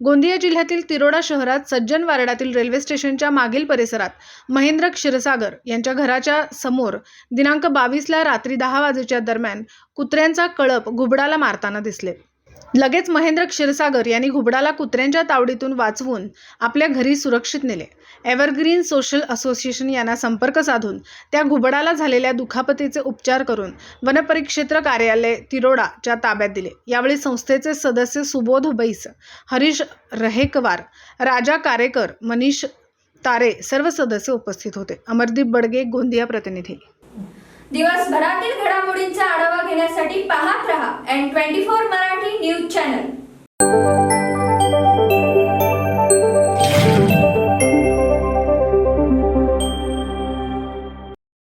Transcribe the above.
गोंदिया जिल्ह्यातील तिरोडा शहरात सज्जन वार्डातील रेल्वे स्टेशनच्या मागील परिसरात महेंद्र क्षीरसागर यांच्या घराच्या समोर दिनांक 22ला रात्री 10 वाजेच्या दरम्यान कुत्र्यांचा कळप घुबडाला मारताना दिसले। लगेच महेंद्र क्षीरसागर यांनी घुबडाला कुत्र्यांच्या तावडीतून वाचवून आपल्या घरी सुरक्षित नेले। एव्हरग्रीन सोशल असोसिएशन यांना संपर्क साधून त्या घुबडाला झालेल्या दुखापतीचे उपचार करून वनपरिक्षेत्र कार्यालय तिरोडाच्या ताब्यात दिले। यावेळी संस्थेचे सदस्य सुबोध बैस, हरीश रहेकवार, राजा कारेकर, मनीष तारे सर्व सदस्य उपस्थित होते। अमरदीप बडगे, गोंदिया प्रतिनिधी। दिवसभरातील घडामोडींचा आढावा घेण्यासाठी पाहत रहा N24 मराठी न्यूज चॅनल।